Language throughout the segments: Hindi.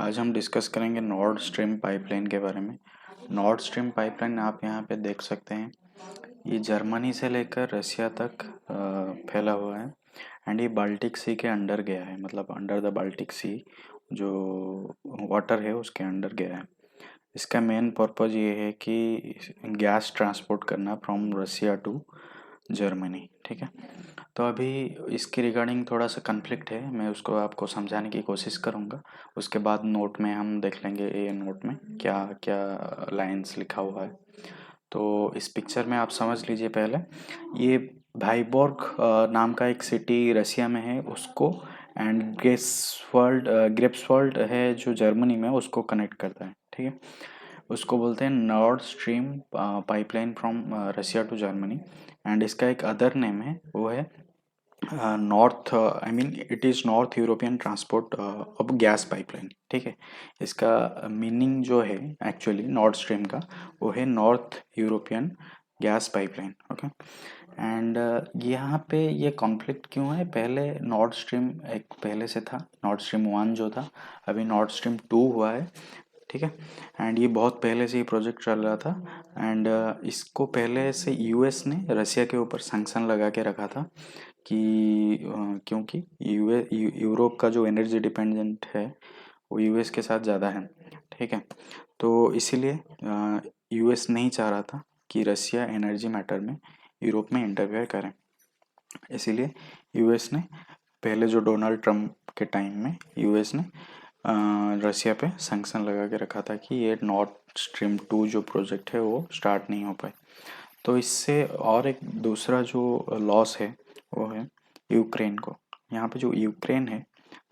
आज हम डिस्कस करेंगे नॉर्ड स्ट्रीम पाइपलाइन के बारे में। नॉर्ड स्ट्रीम पाइपलाइन आप यहाँ पे देख सकते हैं, ये जर्मनी से लेकर रसिया तक फैला हुआ है। एंड ये बाल्टिक सी के अंडर गया है, मतलब अंडर द बाल्टिक सी जो वाटर है उसके अंडर गया है। इसका मेन पर्पज़ ये है कि गैस ट्रांसपोर्ट करना फ्रॉम रसिया टू जर्मनी। ठीक है, तो अभी इसके रिगार्डिंग थोड़ा सा कन्फ्लिक्ट है, मैं उसको आपको समझाने की कोशिश करूँगा। उसके बाद नोट में हम देख लेंगे ये नोट में क्या क्या लाइंस लिखा हुआ है। तो इस पिक्चर में आप समझ लीजिए पहले, ये भाइबोर्ग नाम का एक सिटी रसिया में है उसको, एंड ग्रेप्सवॉल्ड है जो जर्मनी में, उसको कनेक्ट करता है। ठीक है, उसको बोलते हैं Nord Stream pipeline from Russia to Germany. And इसका एक अदर नेम है, वो है north, I mean it is North European transport of gas pipeline. ठीक है, इसका मीनिंग जो है एक्चुअली नॉर्थ स्ट्रीम का, वो है north European gas pipeline. Okay, and यहाँ पे ये कॉन्फ्लिक्ट क्यों है? पहले नॉर्थ स्ट्रीम एक पहले से था, नॉर्थ स्ट्रीम 1 जो था, अभी नॉर्थ स्ट्रीम 2 हुआ है। ठीक है, एंड ये बहुत पहले से ही प्रोजेक्ट चल रहा था। एंड इसको पहले से यूएस ने रसिया के ऊपर सैंक्शन लगा के रखा था कि क्योंकि यूरोप का जो एनर्जी डिपेंडेंट है वो यूएस के साथ ज़्यादा है। ठीक है, तो इसीलिए यूएस नहीं चाह रहा था कि रसिया एनर्जी मैटर में यूरोप में इंटरफेयर करें। इसीलिए यूएस ने पहले जो डोनाल्ड ट्रंप के टाइम में यूएस ने रसिया पे सैंक्शन लगा के रखा था कि ये नॉर्थ स्ट्रीम 2 जो प्रोजेक्ट है वो स्टार्ट नहीं हो पाए। तो इससे और एक दूसरा जो लॉस है वो है यूक्रेन को। यहाँ पे जो यूक्रेन है,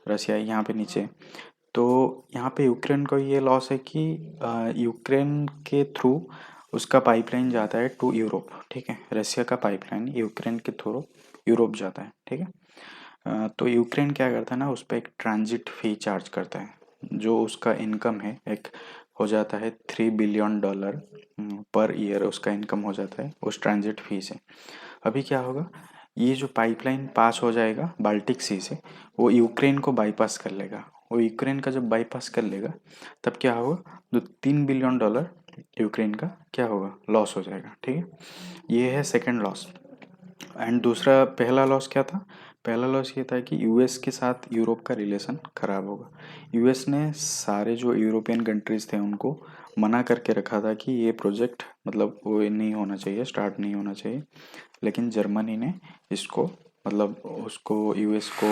रसिया यहाँ पे नीचे, तो यहाँ पे यूक्रेन को ये लॉस है कि यूक्रेन के थ्रू उसका पाइपलाइन जाता है टू यूरोप। ठीक है, रसिया का पाइपलाइन यूक्रेन के थ्रू यूरोप जाता है। ठीक है, तो यूक्रेन क्या करता है ना, उस पर एक ट्रांजिट फी चार्ज करता है, जो उसका इनकम है एक हो जाता है $3 बिलियन पर ईयर, उसका इनकम हो जाता है उस ट्रांजिट फी से। अभी क्या होगा, ये जो पाइपलाइन पास हो जाएगा बाल्टिक सी से, वो यूक्रेन को बाईपास कर लेगा। वो यूक्रेन का जब बाईपास कर लेगा तब क्या होगा, जो $3 बिलियन यूक्रेन का क्या होगा, लॉस हो जाएगा। ठीक है, ये है सेकेंड लॉस। एंड दूसरा, पहला लॉस क्या था? पहला लॉस ये था कि यूएस के साथ यूरोप का रिलेशन खराब होगा। यूएस ने सारे जो यूरोपियन कंट्रीज थे उनको मना करके रखा था कि ये प्रोजेक्ट मतलब वो नहीं होना चाहिए, स्टार्ट नहीं होना चाहिए। लेकिन जर्मनी ने इसको मतलब उसको यूएस को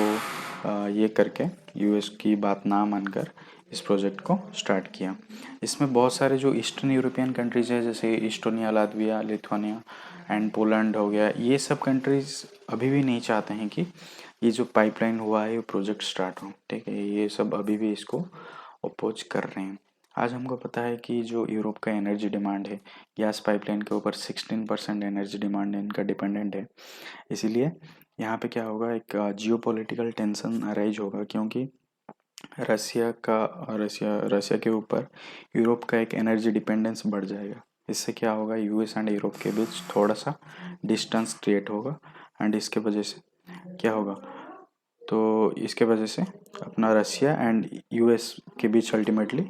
ये करके यूएस की बात ना मानकर इस प्रोजेक्ट को स्टार्ट किया। इसमें बहुत सारे जो ईस्टर्न यूरोपियन कंट्रीज है, जैसे Estonia, Latvia, Lithuania and Poland हो गया, ये सब कंट्रीज अभी भी नहीं चाहते हैं कि ये जो पाइपलाइन हुआ है ये प्रोजेक्ट स्टार्ट हो। ठीक है, ये सब अभी भी इसको अपोज कर रहे हैं। आज हमको पता है कि जो यूरोप का एनर्जी डिमांड है, गैस पाइपलाइन के ऊपर 16% एनर्जी डिमांड इनका डिपेंडेंट है। इसीलिए यहाँ पे क्या होगा, एक जियोपॉलिटिकल टेंशन अराइज होगा, क्योंकि रसिया के ऊपर यूरोप का एक एनर्जी डिपेंडेंस बढ़ जाएगा। इससे क्या होगा, यूएस एंड यूरोप के बीच थोड़ा सा डिस्टेंस क्रिएट होगा। एंड इसके वजह से क्या होगा, तो इसके वजह से अपना रसिया एंड यूएस के बीच अल्टीमेटली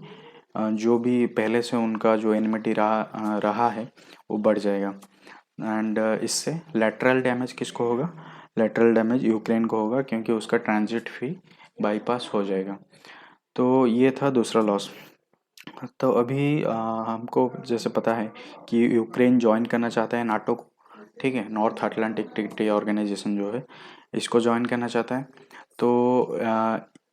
जो भी पहले से उनका जो एनिमिटी रहा है वो बढ़ जाएगा। एंड इससे लेटरल डैमेज किसको होगा, लेटरल डैमेज यूक्रेन को होगा, क्योंकि उसका ट्रांजिट फी बाईपास हो जाएगा। तो ये था दूसरा लॉस। तो अभी हमको जैसे पता है कि यूक्रेन ज्वाइन करना चाहता है नाटो को। ठीक है, नॉर्थ अटलांटिक ट्रीटी ऑर्गेनाइजेशन जो है, इसको ज्वाइन करना चाहता है। तो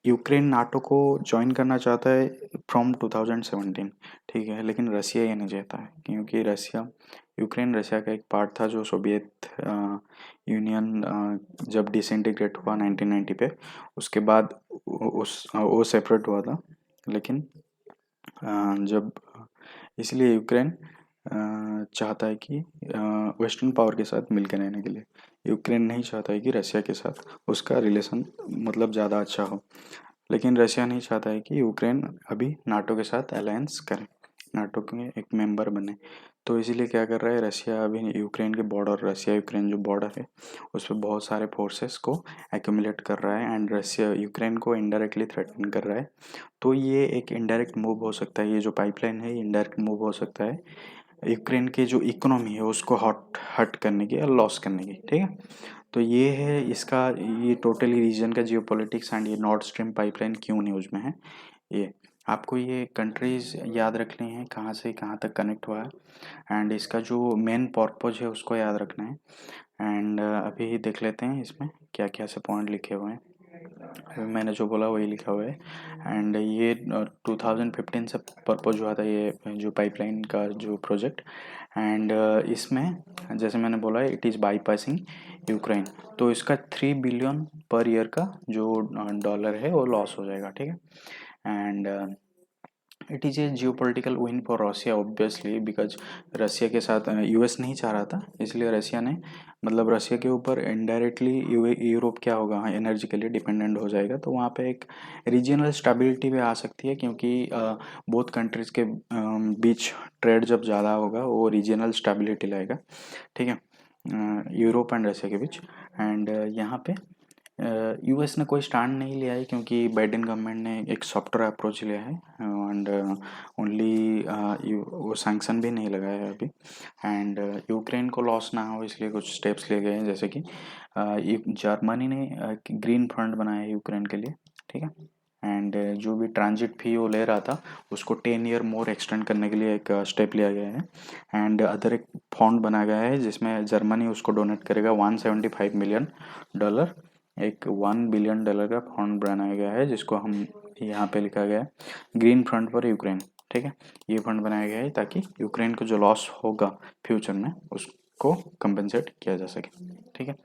यूक्रेन नाटो को ज्वाइन करना चाहता है फ्रॉम 2017। ठीक है, लेकिन रसिया ये नहीं चाहता है, क्योंकि यूक्रेन रसिया का एक पार्ट था जो सोवियत यूनियन जब डिसइंटीग्रेट हुआ 1990 पे, उसके बाद वो सेपरेट हुआ था। लेकिन जब इसलिए यूक्रेन चाहता है कि वेस्टर्न पावर के साथ मिलकर रहने के लिए। यूक्रेन नहीं चाहता है कि रसिया के साथ उसका रिलेशन मतलब ज़्यादा अच्छा हो। लेकिन रसिया नहीं चाहता है कि यूक्रेन अभी नाटो के साथ अलायंस करे। नाटो के एक मेंबर बने। तो इसीलिए क्या कर रहा है रशिया, अभी यूक्रेन के बॉर्डर, रशिया यूक्रेन जो बॉर्डर है उस पर बहुत सारे फोर्सेस को एक्यूमुलेट कर रहा है, एंड रशिया यूक्रेन को इनडायरेक्टली थ्रेटन कर रहा है। तो ये एक इनडायरेक्ट मूव हो सकता है, ये जो पाइपलाइन है ये इनडायरेक्ट मूव हो सकता है यूक्रेन की जो इकोनॉमी है उसको हट हट करने की या लॉस करने की, ठीक है। तो ये है इसका, ये टोटली रीजन का जियोपॉलिटिक्स, एंड ये नॉर्थ स्ट्रीम पाइपलाइन क्यों न्यूज़ में है। ये आपको ये कंट्रीज याद रखनी है कहाँ से कहाँ तक कनेक्ट हुआ है, एंड इसका जो मेन पर्पज है उसको याद रखना है। एंड अभी देख लेते हैं इसमें क्या क्या से पॉइंट लिखे हुए हैं। अभी मैंने जो बोला वही लिखा हुआ है। एंड ये 2015 से पर्पज हुआ था ये जो पाइपलाइन का जो प्रोजेक्ट। एंड इसमें जैसे मैंने बोला इट इज़ बाईपासिंग यूक्रेन, तो इसका 3 बिलियन पर ईयर का जो डॉलर है वो लॉस हो जाएगा, ठीक है। And it is a geopolitical win for Russia obviously, because Russia के साथ यूएस नहीं चाह रहा था, इसलिए रशिया ने, मतलब रशिया के ऊपर इनडायरेक्टली यूरोप क्या होगा एनर्जी के लिए डिपेंडेंट हो जाएगा। तो वहाँ पे एक रीजनल स्टेबिलिटी भी आ सकती है, क्योंकि बोथ कंट्रीज़ के बीच ट्रेड जब ज़्यादा होगा वो रीजनल स्टेबिलिटी लाएगा, ठीक है, यूरोप एंड रशिया के बीच। एंड यहाँ पे यूएस ने कोई स्टैंड नहीं लिया है, क्योंकि बाइडेन गवर्नमेंट ने एक सॉफ्टवेयर अप्रोच लिया है, एंड ओनली वो सैंक्शन भी नहीं लगाया है अभी। एंड यूक्रेन को लॉस ना हो इसलिए कुछ स्टेप्स लिए गए हैं, जैसे कि जर्मनी ने ग्रीन फंड बनाया है यूक्रेन के लिए, ठीक है। एंड जो भी ट्रांजिट फी वो ले रहा था उसको 10 ईयर मोर एक्सटेंड करने के लिए एक स्टेप लिया गया है। एंड अदर एक फंड बनाया गया है जिसमें जर्मनी उसको डोनेट करेगा $175 मिलियन, एक $1 बिलियन का फंड बनाया गया है, जिसको हम यहाँ पे लिखा गया है ग्रीन फंड फॉर यूक्रेन, ठीक है। ये फंड बनाया गया है ताकि यूक्रेन को जो लॉस होगा फ्यूचर में उसको कंपनसेट किया जा सके, ठीक है।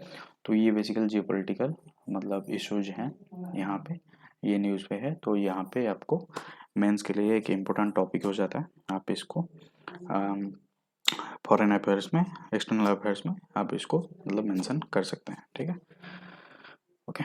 तो ये बेसिकल जियोपॉलिटिकल मतलब इश्यूज हैं यहाँ पे, ये न्यूज़ पे है। तो यहाँ पे आपको मेंस के लिए एक इम्पोर्टेंट टॉपिक हो जाता है, आप इसको फॉरेन अफेयर्स में, एक्सटर्नल अफेयर्स में आप इसको मतलब मेंशन कर सकते हैं, ठीक है। ओके।